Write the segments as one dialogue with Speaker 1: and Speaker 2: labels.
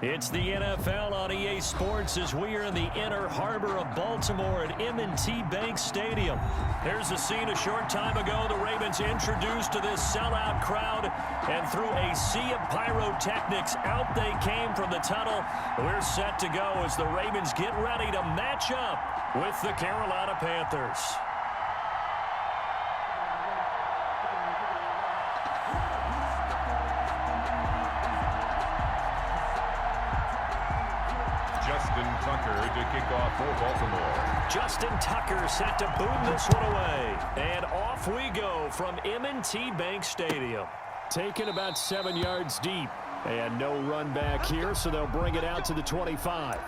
Speaker 1: It's the NFL on EA Sports as we are in the inner harbor of Baltimore at M&T Bank Stadium. Here's the scene a short time ago. The Ravens introduced to this sellout crowd, and through a sea of pyrotechnics, out they came from the tunnel. We're set to go as the Ravens get ready to match up with the Carolina Panthers.
Speaker 2: To kick off for Baltimore.
Speaker 1: Justin Tucker set to boom this one away. And off we go from M&T Bank Stadium. Taken about 7 yards deep. And no run back here, so they'll bring it out to the 25.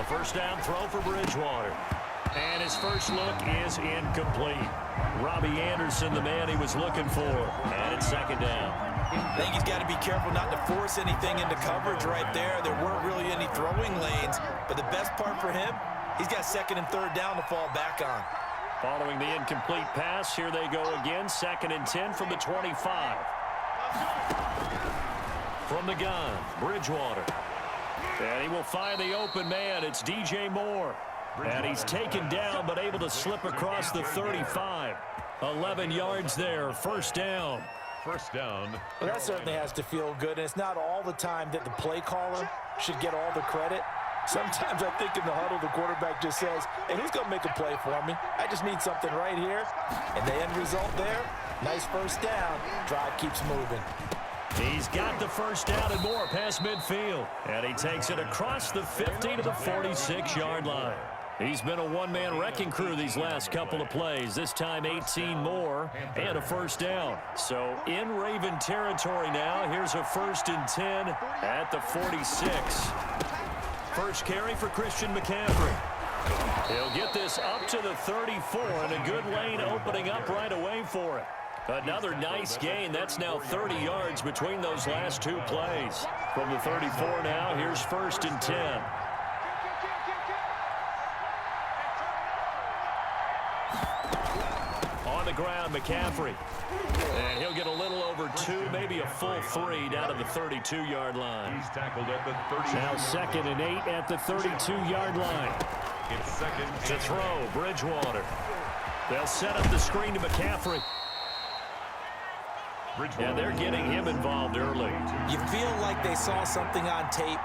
Speaker 1: First down throw for Bridgewater. And his first look is incomplete. Robbie Anderson, the man he was looking for. And it's second down.
Speaker 3: I think he's got to be careful not to force anything into coverage right there. There weren't really any throwing lanes. But the best part for him, he's got second and third down to fall back on.
Speaker 1: Following the incomplete pass, here they go again. Second and 10 from the 25. From the gun, Bridgewater. And he will find the open man. It's DJ Moore. And he's taken down but able to slip across the 35. 11 yards there. First down.
Speaker 2: First down.
Speaker 3: Well, that certainly has to feel good. And it's not all the time that the play caller should get all the credit. Sometimes I think in the huddle, the quarterback just says, hey, who's going to make a play for me? I just need something right here. And the end result there, nice first down. Drive keeps moving.
Speaker 1: He's got the first down and more past midfield. And he takes it across the 50 to the 46-yard line. He's been a one-man wrecking crew these last couple of plays. This time 18 more and a first down. So in Raven territory now. Here's a first and 10 at the 46. First carry for Christian McCaffrey. He'll get this up to the 34 and a good lane opening up right away for it. Another nice gain. That's now 30 yards between those last two plays. From the 34 now, here's first and 10. On the ground, McCaffrey. And he'll get a little over 2, maybe a full 3 down to the 32-yard line.
Speaker 2: He's tackled at the 30.
Speaker 1: Now second and 8 at the 32-yard line.
Speaker 2: It's second
Speaker 1: to throw, Bridgewater. They'll set up the screen to McCaffrey. And they're getting him involved early.
Speaker 3: You feel like they saw something on tape,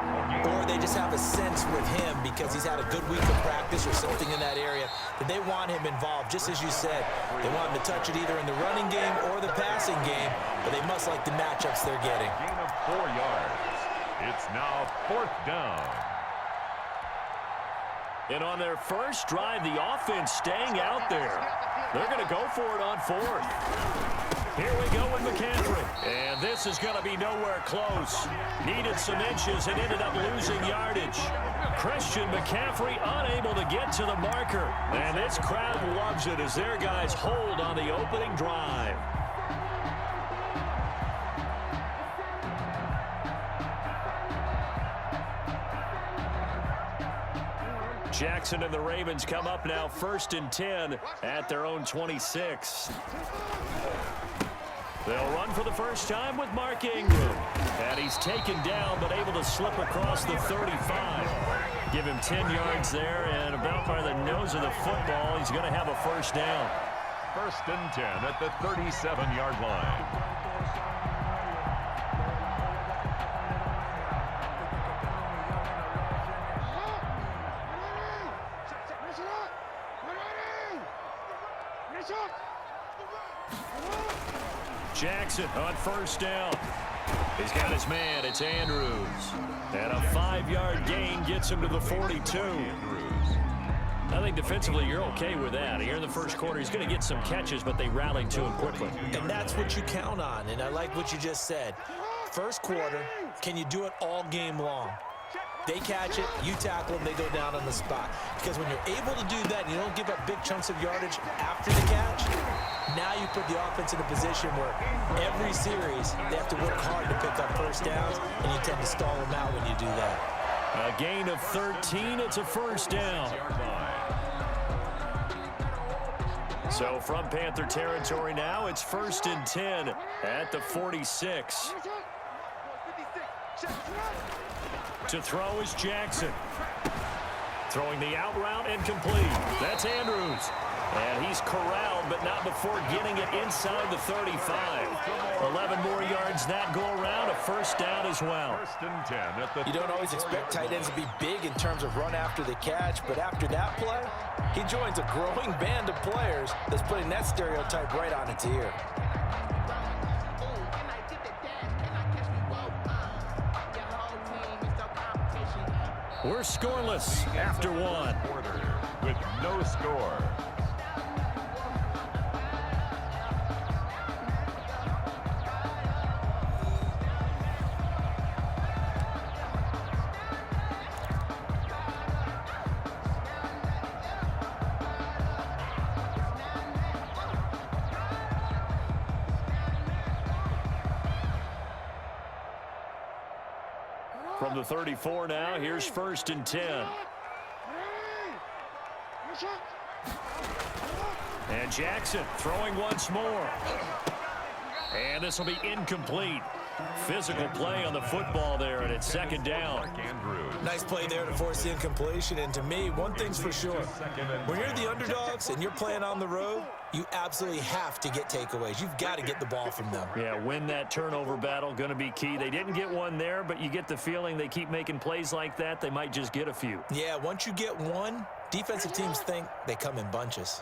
Speaker 3: or they just have a sense with him because he's had a good week of practice or something in that area that they want him involved. Just as you said, they want him to touch it either in the running game or the passing game, but they must like the matchups they're getting.
Speaker 2: Gain of 4 yards. It's now fourth down.
Speaker 1: And on their first drive, the offense staying out there. They're going to go for it on fourth. Here we go with McCaffrey. And this is going to be nowhere close. Needed some inches and ended up losing yardage. Christian McCaffrey unable to get to the marker. And this crowd loves it as their guys hold on the opening drive. Jackson and the Ravens come up now first and 10 at their own 26. They'll run for the first time with Mark Ingram. And he's taken down but able to slip across the 35. Give him 10 yards there, and about by the nose of the football, he's going to have a first down.
Speaker 2: First and 10 at the 37-yard line.
Speaker 1: Jackson on first down. He's got his man. It's Andrews. And a 5-yard gain gets him to the 42. I think defensively you're okay with that. Here in the first quarter, he's going to get some catches, but they rallied to him quickly.
Speaker 3: And that's what you count on, and I like what you just said. First quarter, can you do it all game long? They catch it, you tackle them, they go down on the spot. Because when you're able to do that and you don't give up big chunks of yardage after the catch, now you put the offense in a position where every series they have to work hard to pick up first downs, and you tend to stall them out when you do that.
Speaker 1: A gain of 13, it's a first down. So from Panther territory now, it's 1st and 10 at the 46. To throw is Jackson. Throwing the out route and complete. That's Andrews. And he's corralled, but not before getting it inside the 35. 11 more yards that go around, a first down as well.
Speaker 2: 1st and 10 at the
Speaker 3: You don't always expect tight ends to be big in terms of run after the catch, but after that play, he joins a growing band of players that's putting that stereotype right on its ear.
Speaker 1: We're scoreless after one.
Speaker 2: quarter with no score.
Speaker 1: From the 34 now, here's 1st and 10. And Jackson throwing once more. And this will be incomplete. Physical play on the football there, and it's 2nd down.
Speaker 3: Nice play there to force the incompletion, and to me, one thing's for sure. When you're the underdogs and you're playing on the road, you absolutely have to get takeaways. You've got to get the ball from them.
Speaker 1: Yeah, win that turnover battle, going to be key. They didn't get one there, but you get the feeling they keep making plays like that, they might just get a few.
Speaker 3: Yeah, once you get one, defensive teams think they come in bunches.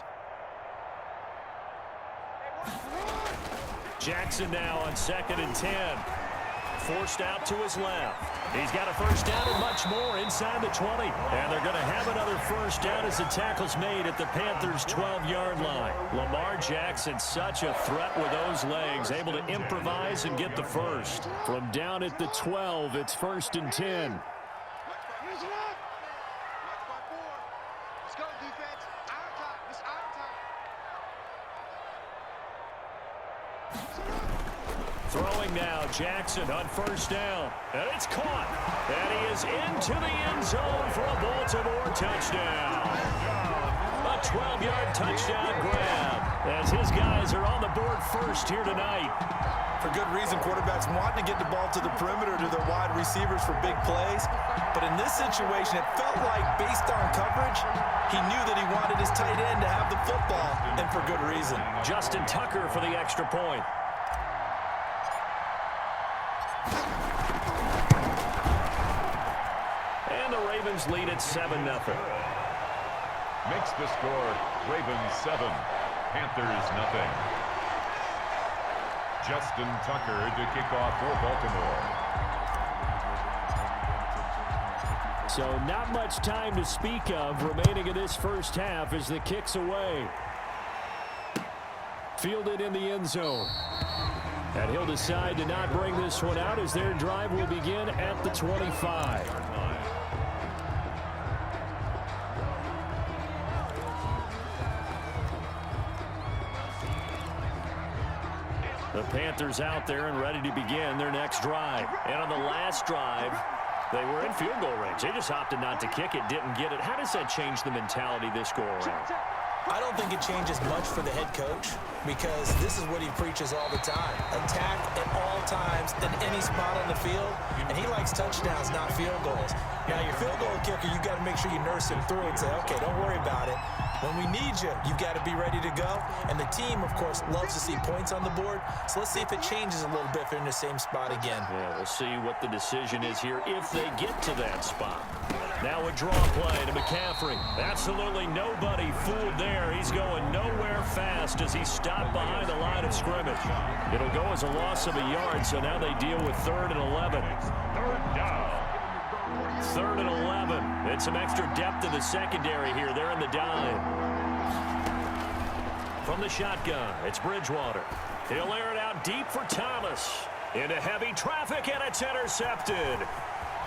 Speaker 1: Jackson now on 2nd and 10. Forced out to his left. He's got a first down and much more inside the 20. And they're going to have another first down as the tackle's made at the Panthers' 12-yard line. Lamar Jackson, such a threat with those legs, able to improvise and get the first. From down at the 12, it's 1st and 10. Throwing now, Jackson on first down. And it's caught. And he is into the end zone for a Baltimore touchdown. A 12-yard touchdown grab as his guys are on the board first here tonight.
Speaker 3: For good reason, quarterbacks want to get the ball to the perimeter to their wide receivers for big plays. But in this situation, it felt like based on coverage, he knew that he wanted his tight end to have the football, and for good reason.
Speaker 1: Justin Tucker for the extra point. And the Ravens lead at 7-0.
Speaker 2: Makes the score Ravens 7, Panthers nothing. Justin Tucker to kick off for Baltimore.
Speaker 1: So not much time to speak of remaining in this first half as the kick's away. Fielded in the end zone. And he'll decide to not bring this one out as their drive will begin at the 25. The Panthers out there and ready to begin their next drive. And on the last drive, they were in field goal range. They just opted not to kick it, didn't get it. How does that change the mentality this go around?
Speaker 3: I don't think it changes much for the head coach because this is what he preaches all the time. Attack at all times in any spot on the field, and he likes touchdowns, not field goals. Now, your field goal kicker, you've got to make sure you nurse him through and say, okay, don't worry about it. When we need you, you've got to be ready to go. And the team, of course, loves to see points on the board. So let's see if it changes a little bit if they're in the same spot again.
Speaker 1: Yeah, we'll see what the decision is here if they get to that spot. Now a draw play to McCaffrey. Absolutely nobody fooled there. He's going nowhere fast as he stopped behind the line of scrimmage. It'll go as a loss of a yard, so now they deal with 3rd and 11.
Speaker 2: 3rd down.
Speaker 1: 3rd and 11. And some extra depth in the secondary here. They're in the dime. From the shotgun, it's Bridgewater. He'll air it out deep for Thomas. Into heavy traffic, and it's intercepted.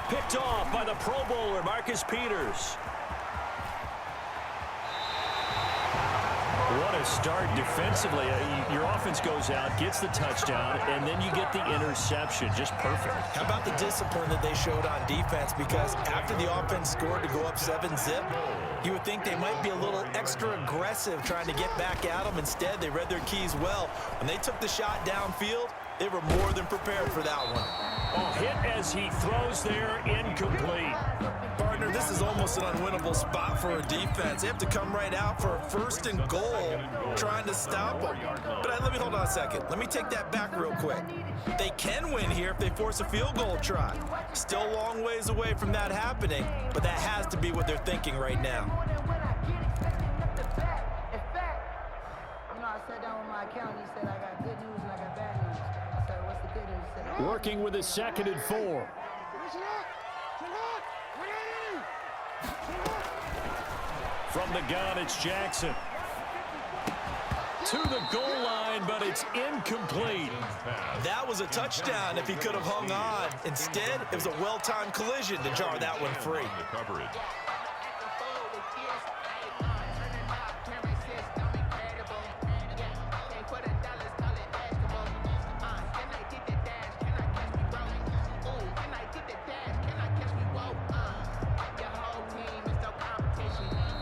Speaker 1: Picked off by the Pro Bowler, Marcus Peters. What a start defensively. Your offense goes out, gets the touchdown, and then you get the interception. Just perfect.
Speaker 3: How about the discipline that they showed on defense? Because after the offense scored to go up 7-zip, you would think they might be a little extra aggressive trying to get back at them. Instead, they read their keys well. When they took the shot downfield, they were more than prepared for that one.
Speaker 1: Oh, hit as he throws there, incomplete.
Speaker 3: Partner, this is almost an unwinnable spot for a defense. They have to come right out for a 1st and goal, trying to stop them. But let me hold on a second. Let me take that back real quick. They can win here if they force a field goal try. Still a long ways away from that happening, but that has to be what they're thinking right now.
Speaker 4: I sat down with my accountant. He said I got good news and I got bad news. I said, what's the good news? He said,
Speaker 1: Working with his 2nd and 4. From the gun, it's Jackson. To the goal line, but it's incomplete.
Speaker 3: That was a touchdown if he could have hung on. Instead, it was a well-timed collision to jar that one free.
Speaker 2: The coverage.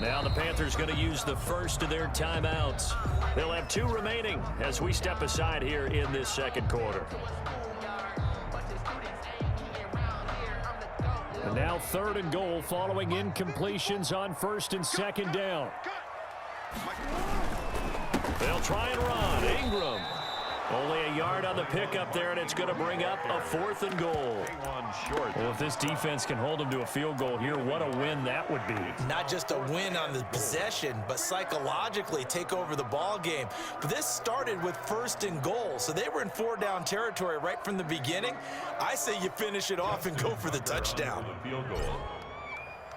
Speaker 1: Now the Panthers going to use the first of their timeouts. They'll have 2 remaining as we step aside here in this 2nd quarter. And now 3rd and goal following incompletions on 1st and 2nd down. They'll try and run. Ingram. Only a yard on the pickup there, and it's going to bring up a 4th and goal. Well, if this defense can hold them to a field goal here, what a win that would be.
Speaker 3: Not just a win on the possession, but psychologically take over the ball game. But this started with 1st and goal, so they were in 4-down territory right from the beginning. I say you finish it off and go for the touchdown.
Speaker 2: Field goal.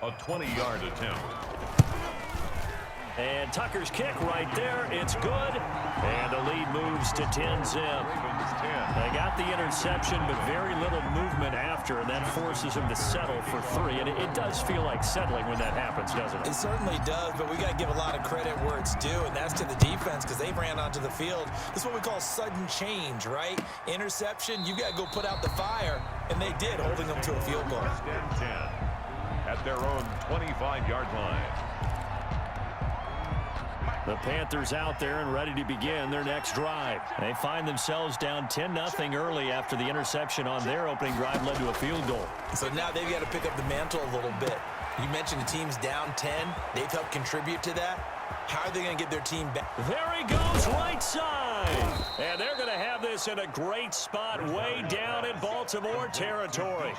Speaker 2: A 20-yard attempt.
Speaker 1: And Tucker's kick right there. It's good. And the lead moves to 10-zip. They got the interception, but very little movement after, and that forces him to settle for 3. And it does feel like settling when that happens, doesn't it?
Speaker 3: It certainly does, but we got to give a lot of credit where it's due, and that's to the defense because they ran onto the field. This is what we call sudden change, right? Interception, you got to go put out the fire, and they did, holding them to a field goal.
Speaker 2: 10 at their own 25-yard line.
Speaker 1: The Panthers out there and ready to begin their next drive. They find themselves down 10-0 early after the interception on their opening drive led to a field goal.
Speaker 3: So now they've got to pick up the mantle a little bit. You mentioned the team's down 10. They've helped contribute to that. How are they going to get their team back?
Speaker 1: There he goes, right side. And they're going to have this in a great spot way down in Baltimore territory.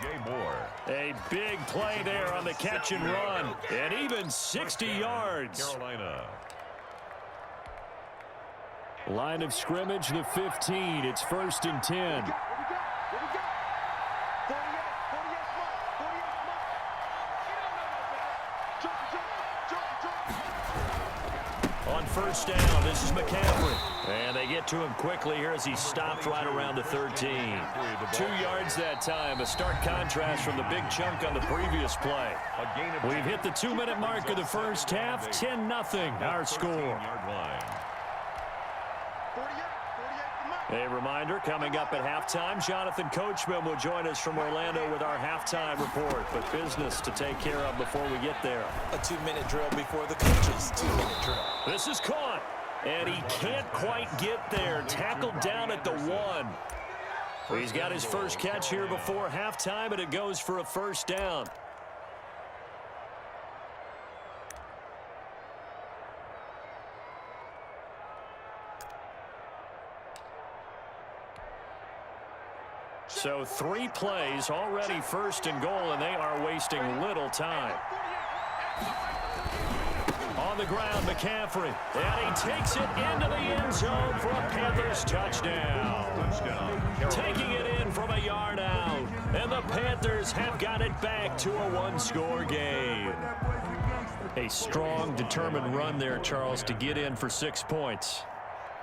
Speaker 1: A big play there on the catch and run. And even 60 yards.
Speaker 2: Carolina.
Speaker 1: Line of scrimmage, the 15. It's 1st and 10. On 1st down, this is McCaffrey. And they get to him quickly here as he stopped right around the 13. 2 yards that time. A stark contrast from the big chunk on the previous play. We've hit the 2-minute mark of the first half. 10-0 our score. A reminder, coming up at halftime, Jonathan Coachman will join us from Orlando with our halftime report. But business to take care of before we get there.
Speaker 3: A 2-minute drill before the coach's 2-minute drill.
Speaker 1: This is caught, and he can't quite get there. Tackled down at the 1. He's got his first catch here before halftime, and it goes for a 1st down. So 3 plays, already 1st and goal, and they are wasting little time. On the ground, McCaffrey. And he takes it into the end zone for a Panthers touchdown. Taking it in from a yard out. And the Panthers have got it back to a 1-score game. A strong, determined run there, Charles, to get in for 6 points.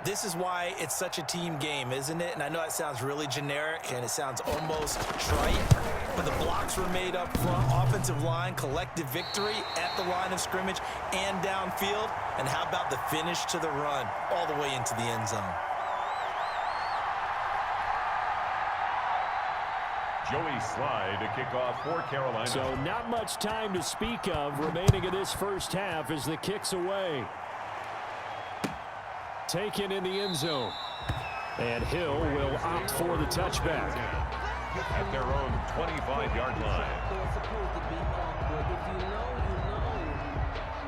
Speaker 3: This is why it's such a team game, isn't it? And I know it sounds really generic and it sounds almost trite, but the blocks were made up front, offensive line, collective victory at the line of scrimmage and downfield. And how about the finish to the run all the way into the end zone?
Speaker 2: Joey Slye to kick off for Carolina.
Speaker 1: So not much time to speak of remaining in this first half as the kick's away. Taken in the end zone. And Hill will opt for the touchback.
Speaker 2: At their own 25-yard line.
Speaker 5: They're supposed to be awkward. If you know, you know.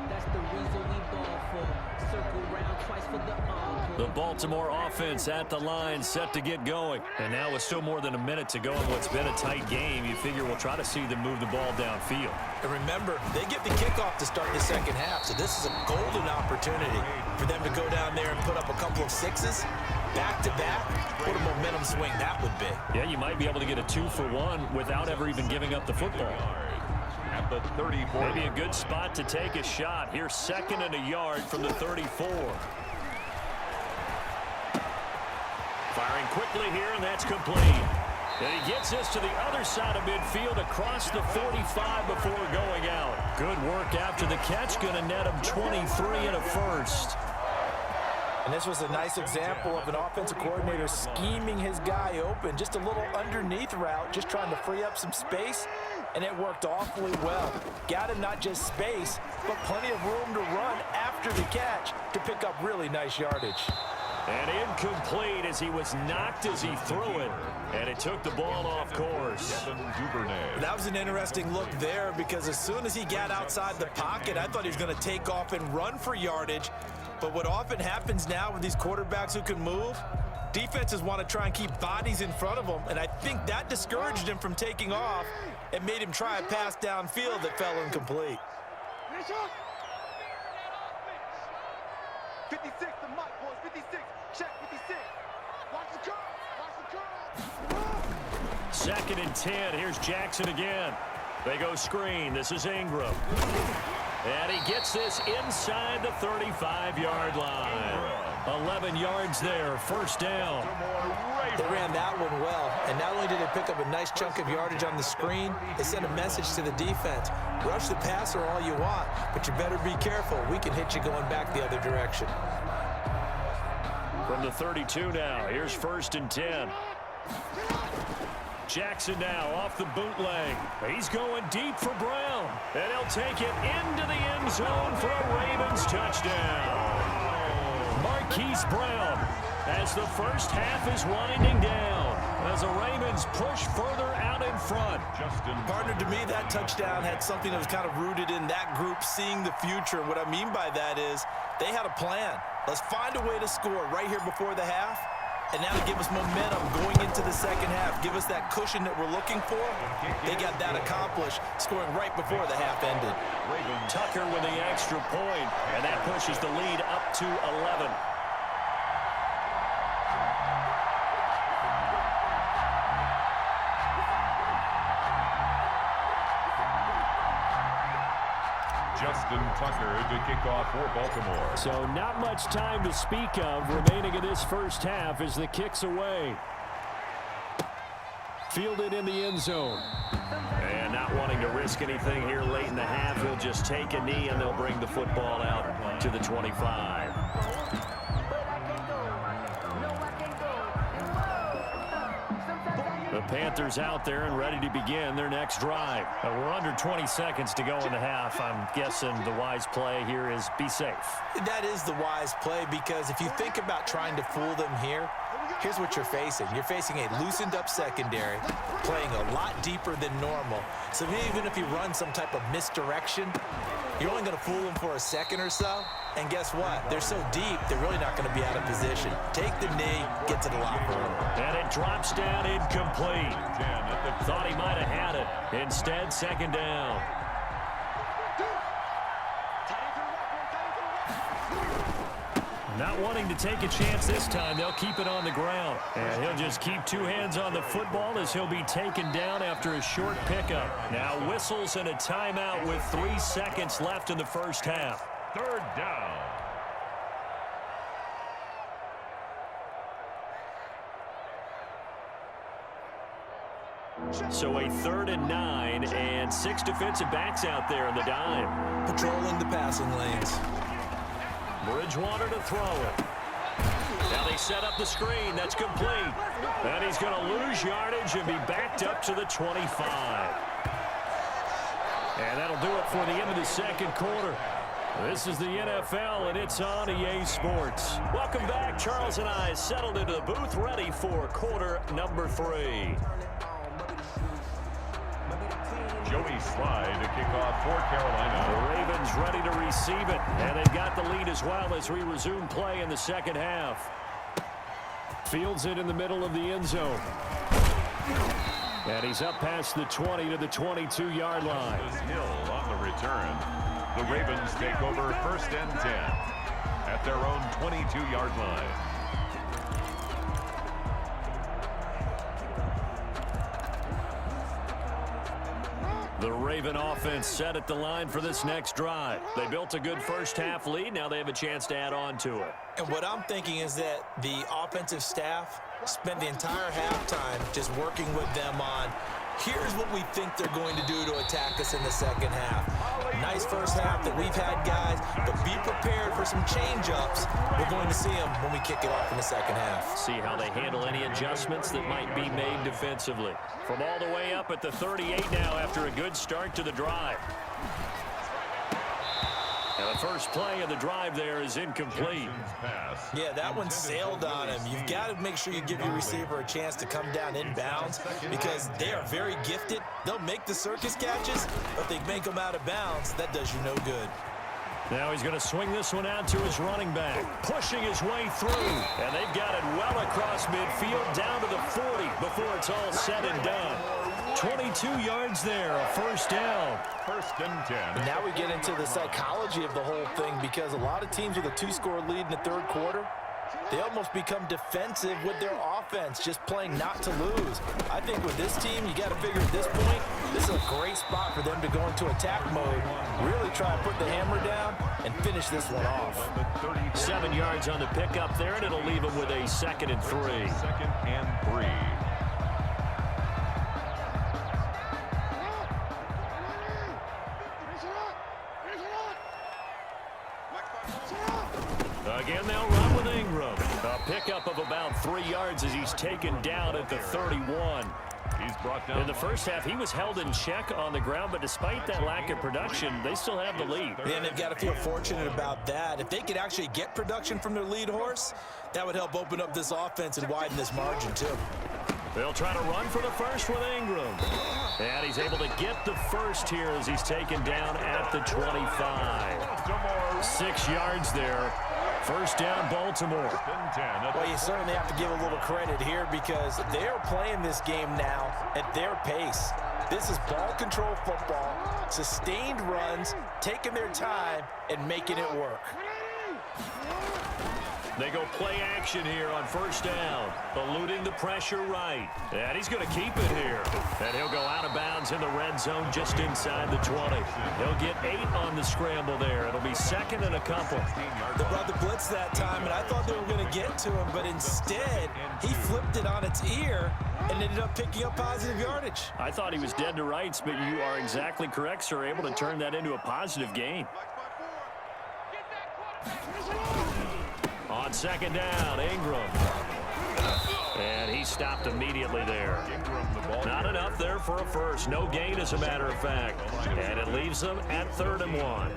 Speaker 5: That's the reason we ball for. Circle round twice for the encore.
Speaker 1: The Baltimore offense at the line, set to get going. And now with still more than a minute to go in what's been a tight game, you figure we'll try to see them move the ball downfield.
Speaker 3: And remember, they get the kickoff to start the second half, so this is a golden opportunity for them to go down there and put up a couple of sixes back-to-back. What a momentum swing that would be.
Speaker 1: Yeah, you might be able to get a 2-for-1 without ever even giving up the football.
Speaker 2: At the 34.
Speaker 1: Maybe a good spot to take a shot. Here's 2nd and a yard from the 34. Firing quickly here, and that's complete. And he gets us to the other side of midfield across the 45 before going out. Good work after the catch. Going to net him 23 and a first.
Speaker 3: And this was a nice example of an offensive coordinator scheming his guy open. Just a little underneath route, just trying to free up some space. And it worked awfully well. Got him not just space, but plenty of room to run after the catch to pick up really nice yardage.
Speaker 1: And incomplete as he was knocked as he threw it. And it took the ball off course.
Speaker 3: That was an interesting look there because as soon as he got outside the pocket, I thought he was going to take off and run for yardage. But what often happens now with these quarterbacks who can move, defenses want to try and keep bodies in front of them. And I think that discouraged him from taking off and made him try a pass downfield that fell incomplete.
Speaker 6: 56, the mic, boys, 56. Check 56. Watch the curve. Watch the curve.
Speaker 1: 2nd and 10. Here's Jackson again. They go screen. This is Ingram. And he gets this inside the 35-yard line. 11 yards there. First down.
Speaker 3: They ran that one well, and not only did they pick up a nice chunk of yardage on the screen, they sent a message to the defense. Rush the passer all you want, but you better be careful. We can hit you going back the other direction.
Speaker 1: From the 32 now, here's 1st and 10. Jackson now off the bootleg. He's going deep for Brown. And he'll take it into the end zone for a Ravens touchdown. Marquise Brown as the first half is winding down. As the Ravens push further out in front.
Speaker 3: Partner, to me, that touchdown had something that was kind of rooted in that group seeing the future. What I mean by that is they had a plan. Let's find a way to score right here before the half. And now to give us momentum going into the second half, give us that cushion that we're looking for. They got that accomplished, scoring right before the half ended.
Speaker 1: Tucker with the extra point, and that pushes the lead up to 11.
Speaker 2: Justin Tucker to kick off for Baltimore.
Speaker 1: So not much time to speak of remaining in this first half as the kick's away. Fielded in the end zone. And not wanting to risk anything here late in the half, he'll just take a knee and they'll bring the football out to the 25. The Panthers out there and ready to begin their next drive. We're under 20 seconds to go in the half. I'm guessing the wise play here is be safe.
Speaker 3: That is the wise play because if you think about trying to fool them here, here's what you're facing. You're facing a loosened up secondary, playing a lot deeper than normal. So even if you run some type of misdirection, you're only going to fool them for a second or so. And guess what? They're so deep, they're really not going to be out of position. Take the knee, get to the locker room.
Speaker 1: And it drops down incomplete. Thought he might have had it. Instead, 2nd down. Not wanting to take a chance this time, they'll keep it on the ground. And he'll just keep 2 hands on the football as he'll be taken down after a short pickup. Now whistles and a timeout with 3 seconds left in the first half.
Speaker 2: 3rd down.
Speaker 1: So a 3rd and 9 and 6 defensive backs out there in the dime.
Speaker 3: Patrolling the passing lanes.
Speaker 1: Bridgewater to throw it. Now they set up the screen. That's complete. And he's going to lose yardage and be backed up to the 25. And that'll do it for the end of the second quarter. This is the NFL, and it's on EA Sports. Welcome back. Charles and I settled into the booth, ready for quarter number 3.
Speaker 2: Joey Slye to kick off for Carolina.
Speaker 1: The Ravens ready to receive it, and they've got the lead as well as we resume play in the second half. Fields it in the middle of the end zone. And he's up past the 20 to the 22-yard line.
Speaker 2: Hill on the return. The Ravens take over 1st and 10 at their own 22-yard line.
Speaker 1: The Raven offense set at the line for this next drive. They built a good first half lead. Now they have a chance to add on to it.
Speaker 3: And what I'm thinking is that the offensive staff spent the entire halftime just working with them on, here's what we think they're going to do to attack us in the second half. Nice first half that we've had, guys, but be prepared for some change-ups. We're going to see them when we kick it off in the second half.
Speaker 1: See how they handle any adjustments that might be made defensively. From all the way up at the 38 now after a good start to the drive. And the first play of the drive there is incomplete.
Speaker 3: Yeah, that one sailed on him. You've got to make sure you give your receiver a chance to come down inbounds because they are very gifted. They'll make the circus catches, but they make them out of bounds. That does you no good.
Speaker 1: Now he's going to swing this one out to his running back, pushing his way through. And they've got it well across midfield, down to the 40 before it's all said and done. 22 yards there, a first down.
Speaker 2: 1st and 10.
Speaker 3: Now we get into the psychology of the whole thing because a lot of teams with a 2-score lead in the third quarter, they almost become defensive with their offense, just playing not to lose. I think with this team, you got to figure at this point, this is a great spot for them to go into attack mode, really try to put the hammer down and finish this one off.
Speaker 1: 7 yards on the pickup there, and it'll leave them with a 2nd and 3.
Speaker 2: 2nd and 3.
Speaker 1: Again, they'll run with Ingram. A pickup of about 3 yards as he's taken down at the 31.
Speaker 2: He's brought down.
Speaker 1: In the first half, he was held in check on the ground, but despite that lack of production, they still have the lead.
Speaker 3: And they've got to feel fortunate about that. If they could actually get production from their lead horse, that would help open up this offense and widen this margin, too.
Speaker 1: They'll try to run for the first with Ingram. And he's able to get the first here as he's taken down at the 25. 6 yards there. First down, Baltimore.
Speaker 3: Well, you certainly have to give a little credit here because they're playing this game now at their pace. This is ball control football, sustained runs, taking their time, and making it work.
Speaker 1: They go play action here on first down, eluding the pressure right. And he's going to keep it here. And he'll go out of bounds in the red zone just inside the 20. He'll get 8 on the scramble there. It'll be 2nd and a couple.
Speaker 3: They brought the blitz that time, and I thought they were going to get to him, but instead, he flipped it on its ear and ended up picking up positive yardage.
Speaker 1: I thought he was dead to rights, but you are exactly correct, sir. Able to turn that into a positive gain. On 2nd down, Ingram. And he stopped immediately there. Not enough there for a first. No gain, as a matter of fact. And it leaves them at 3rd and 1.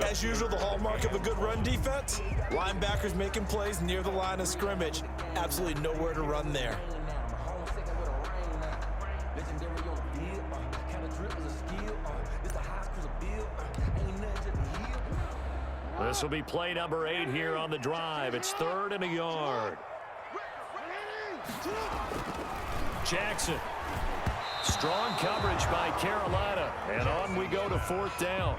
Speaker 3: As usual, the hallmark of a good run defense, linebackers making plays near the line of scrimmage. Absolutely nowhere to run there.
Speaker 1: This will be play number 8 here on the drive. It's 3rd and a yard. Jackson. Strong coverage by Carolina. And on we go to 4th down.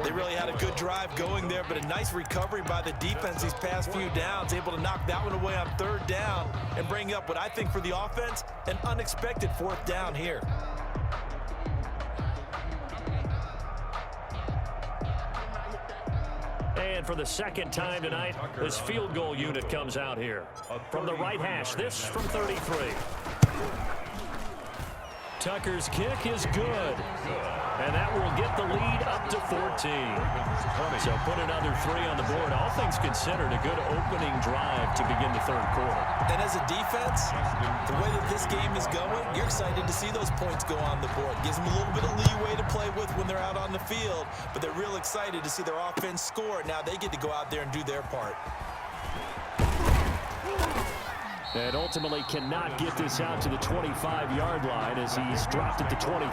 Speaker 3: They really had a good drive going there, but a nice recovery by the defense these past few downs. Able to knock that one away on 3rd down and bring up what I think for the offense, an unexpected 4th down here.
Speaker 1: And for the 2nd time tonight, this field goal unit comes out here. From the right hash, this from 33. Tucker's kick is good. And that will get the lead up to 14. So put another 3 on the board. All things considered, a good opening drive to begin the third quarter.
Speaker 3: And as a defense, the way that this game is going, you're excited to see those points go on the board. Gives them a little bit of leeway to play with when they're out on the field, but they're real excited to see their offense score. Now they get to go out there and do their part.
Speaker 1: And ultimately cannot get this out to the 25-yard line as he's dropped at the 23.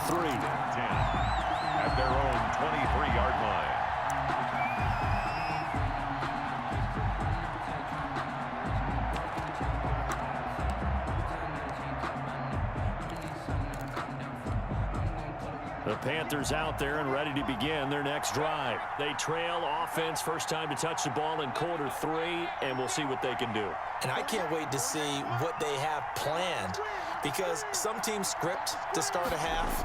Speaker 2: At their own 23-yard line.
Speaker 1: The Panthers out there and ready to begin their next drive. They trail offense, first time to touch the ball in quarter 3, and we'll see what they can do.
Speaker 3: And I can't wait to see what they have planned, because some teams script to start a half.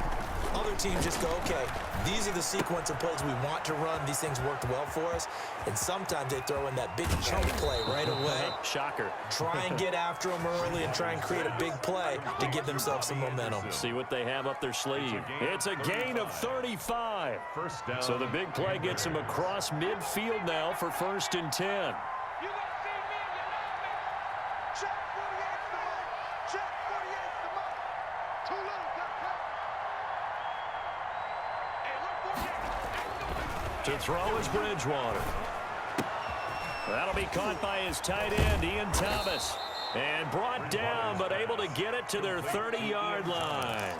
Speaker 3: Other teams just go, okay, these are the sequence of plays we want to run. These things worked well for us. And sometimes they throw in that big chunk play right away.
Speaker 1: Shocker.
Speaker 3: Try and get after them early and try and create a big play to give themselves some momentum.
Speaker 1: See what they have up their sleeve. It's a gain of 35.
Speaker 2: First down.
Speaker 1: So the big play gets him across midfield now for 1st and 10.
Speaker 6: You gonna see me and you love me. Check 48's the mark. Check 48's the mark. Too little, cut. Hey, look, 48.
Speaker 1: To throw is Bridgewater. That'll be caught by his tight end, Ian Thomas. And brought down, but able to get it to their 30-yard line.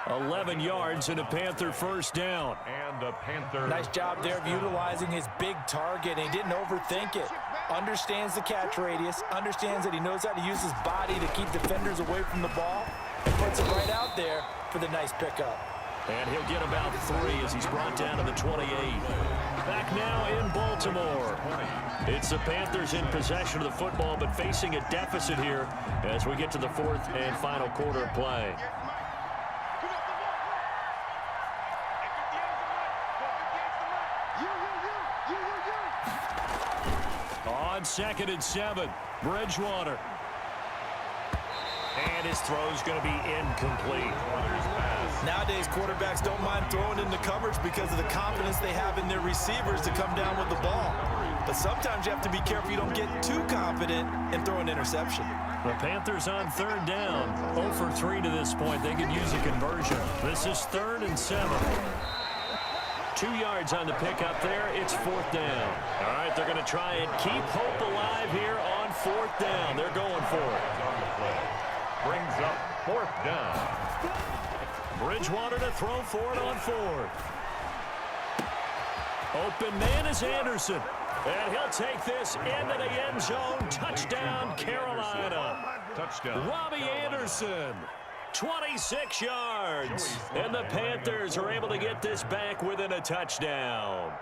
Speaker 1: 11 yards and a Panther first down.
Speaker 2: And a Panther.
Speaker 3: Nice job there of utilizing his big target, and he didn't overthink it. Understands the catch radius, understands that he knows how to use his body to keep defenders away from the ball, and puts it right out there for the nice pickup.
Speaker 1: And he'll get about 3 as he's brought down to the 28. Back now in Baltimore. It's the Panthers in possession of the football, but facing a deficit here as we get to the 4th and final quarter of play. On 2nd and 7, Bridgewater. And his throw's going to be incomplete.
Speaker 3: Nowadays, quarterbacks don't mind throwing into coverage because of the confidence they have in their receivers to come down with the ball. But sometimes you have to be careful you don't get too confident and throw an interception.
Speaker 1: The Panthers on 3rd down. 0 for 3 to this point. They could use a conversion. This is 3rd and 7. 2 yards on the pickup there. It's 4th down. All right, they're going to try and keep hope alive here on 4th down. They're going for it.
Speaker 2: Brings up 4th down.
Speaker 1: Bridgewater to throw for it on 4th. Open man is Anderson. And he'll take this into the end zone. Touchdown, Carolina.
Speaker 2: Touchdown.
Speaker 1: Robbie Anderson. 26 yards. And the Panthers are able to get this back within a touchdown.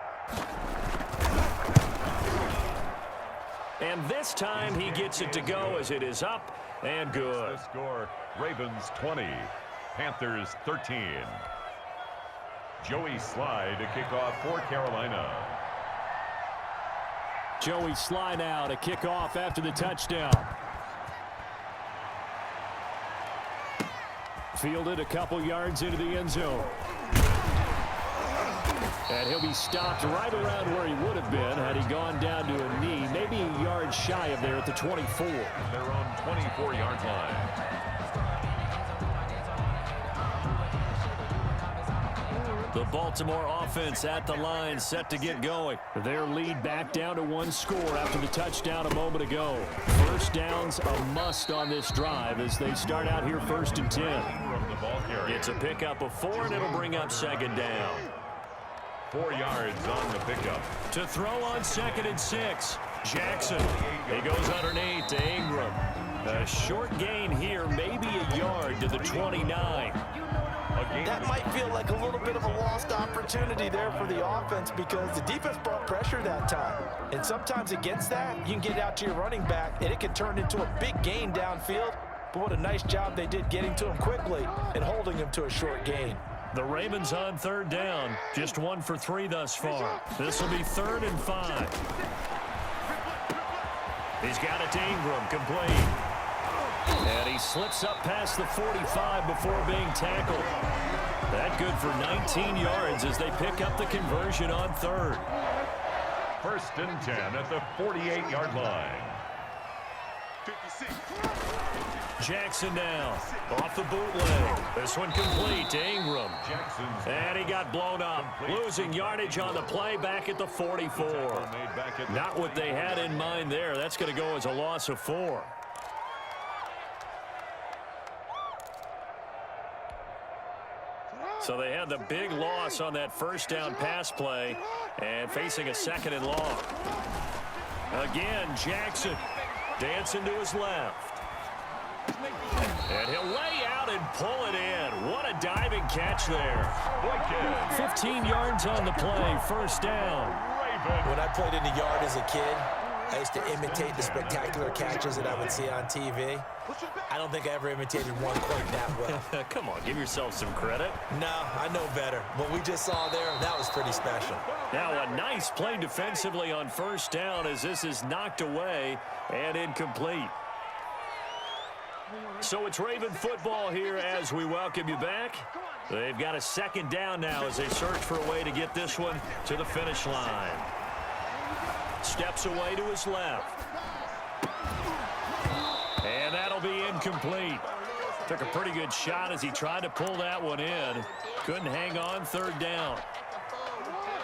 Speaker 1: And this time he gets it to go as it is up and good.
Speaker 2: The score, Ravens 20, Panthers 13. Joey Sly to kick off for Carolina.
Speaker 1: Joey Sly now to kick off after the touchdown. Fielded a couple yards into the end zone. And he'll be stopped right around where he would have been had he gone down to a knee, maybe a yard shy of there at the 24.
Speaker 2: Their own 24-yard line.
Speaker 1: The Baltimore offense at the line, set to get going. Their lead back down to 1 score after the touchdown a moment ago. First down's a must on this drive as they start out here 1st and 10.
Speaker 2: From the ball carrier.
Speaker 1: It's a pickup of 4, and it'll bring up 2nd down.
Speaker 2: 4 yards on the pickup.
Speaker 1: To throw on 2nd and 6, Jackson. He goes underneath to Ingram. A short gain here, maybe a yard to the 29.
Speaker 3: That might feel like a little bit of a lost opportunity there for the offense because the defense brought pressure that time. And sometimes against that, you can get out to your running back, and it can turn into a big gain downfield. But what a nice job they did getting to him quickly and holding him to a short gain.
Speaker 1: The Ravens on 3rd down, just 1 for 3 thus far. This will be 3rd and 5. He's got it to Ingram, complete. And he slips up past the 45 before being tackled. That good for 19 yards as they pick up the conversion on third.
Speaker 2: 1st and 10 at the 48-yard line.
Speaker 1: Jackson now off the bootleg. This one complete to Ingram. And he got blown up. Losing yardage on the play back at the 44. Not what they had in mind there. That's going to go as a loss of 4. So they had the big loss on that 1st down pass play and facing a 2nd and long. Again, Jackson dancing to his left. And he'll lay out and pull it in. What a diving catch there. 15 yards on the play, 1st down.
Speaker 3: When I played in the yard as a kid, I used to imitate the spectacular catches that I would see on TV. I don't think I ever imitated one quite that well.
Speaker 1: Come on, give yourself some credit.
Speaker 3: No, I know better. What we just saw there, that was pretty special.
Speaker 1: Now a nice play defensively on 1st down as this is knocked away and incomplete. So it's Raven football here as we welcome you back. They've got a 2nd down now as they search for a way to get this one to the finish line. Steps away to his left. And that'll be incomplete. Took a pretty good shot as he tried to pull that one in. Couldn't hang on 3rd down.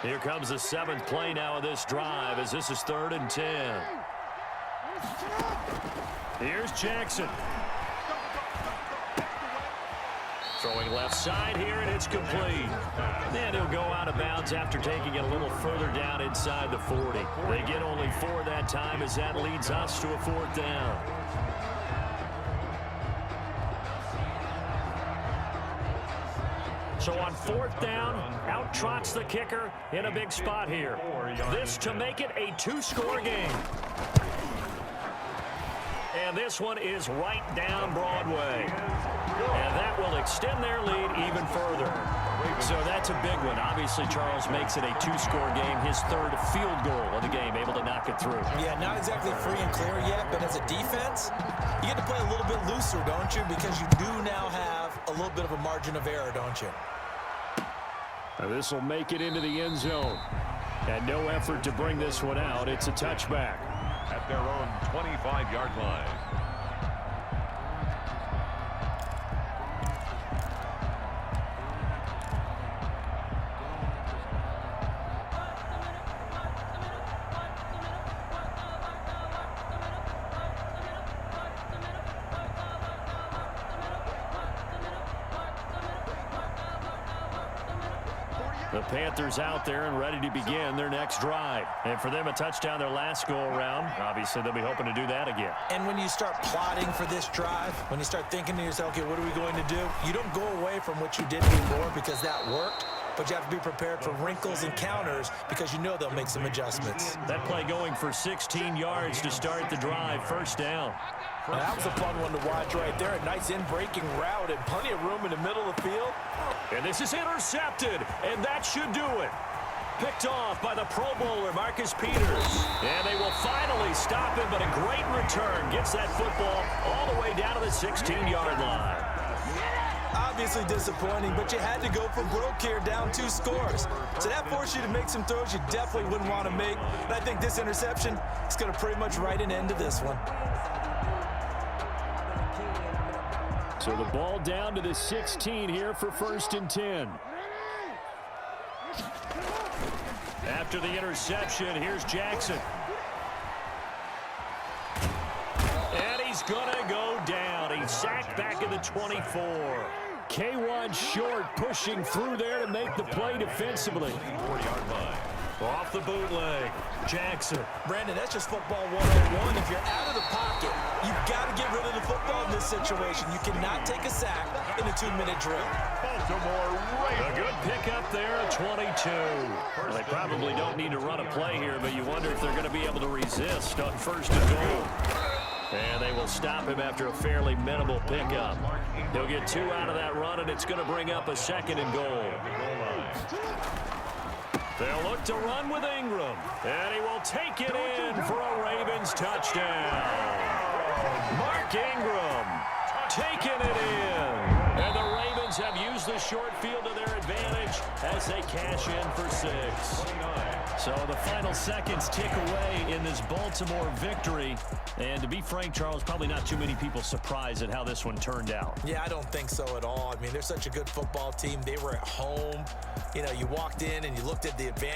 Speaker 1: Here comes the 7th play now of this drive as this is 3rd and 10. Here's Jackson. Throwing left side here, and it's complete. Then he'll go out of bounds after taking it a little further down inside the 40. They get only 4 that time as that leads us to a 4th down. So on 4th down, out trots the kicker in a big spot here. This to make it a 2-score game. And this one is right down Broadway. And that will extend their lead even further. So that's a big one. Obviously, Charles makes it a 2-score game. His 3rd field goal of the game, able to knock it through.
Speaker 3: Yeah, not exactly free and clear yet, but as a defense, you get to play a little bit looser, don't you? Because you do now have a little bit of a margin of error, don't you?
Speaker 1: This will make it into the end zone. And no effort to bring this one out. It's a touchback.
Speaker 2: At their own 25-yard line.
Speaker 1: The Panthers out there and ready to begin their next drive. And for them, a touchdown their last go-around. Obviously, they'll be hoping to do that again.
Speaker 3: And when you start plotting for this drive, when you start thinking to yourself, okay, what are we going to do? You don't go away from what you did before because that worked. But you have to be prepared for wrinkles and counters because you know they'll make some adjustments.
Speaker 1: That play going for 16 yards to start the drive. 1st down.
Speaker 3: Now, that was a fun one to watch right there. A nice in-breaking route and plenty of room in the middle of the field.
Speaker 1: And this is intercepted, and that should do it. Picked off by the Pro Bowler, Marcus Peters. And they will finally stop him, but a great return gets that football all the way down to the 16-yard line.
Speaker 3: Obviously disappointing, but you had to go for broke here, down 2 scores. So that forced you to make some throws you definitely wouldn't want to make. And I think this interception is going to pretty much write an end to this one.
Speaker 1: So the ball down to the 16 here for 1st and 10. After the interception, here's Jackson. And he's going to go down. He's sacked back at the 24. K1 Short pushing through there to make the play defensively.
Speaker 2: 4-yard line.
Speaker 1: Off the bootleg, Jackson.
Speaker 3: Brandon, that's just football 101. If you're out of the pocket, you've got to get rid of the football in this situation. You cannot take a sack in a 2-minute drill.
Speaker 2: Baltimore Ravens.
Speaker 1: A good pickup there at 22. Well, they probably don't need to run a play here, but you wonder if they're going to be able to resist on 1st and goal. And they will stop him after a fairly minimal pickup. He'll get 2 out of that run, and it's going to bring up a 2nd and goal. They'll look to run with Ingram, and he will take it in for a Ravens touchdown. Mark Ingram taking it in. And the Ravens have used the short field to their advantage as they cash in for 6. So the final seconds tick away in this Baltimore victory. And to be frank, Charles, probably not too many people surprised at how this one turned out.
Speaker 3: Yeah, I don't think so at all. I mean, they're such a good football team. They were at home. You know, you walked in and you looked at the advantage.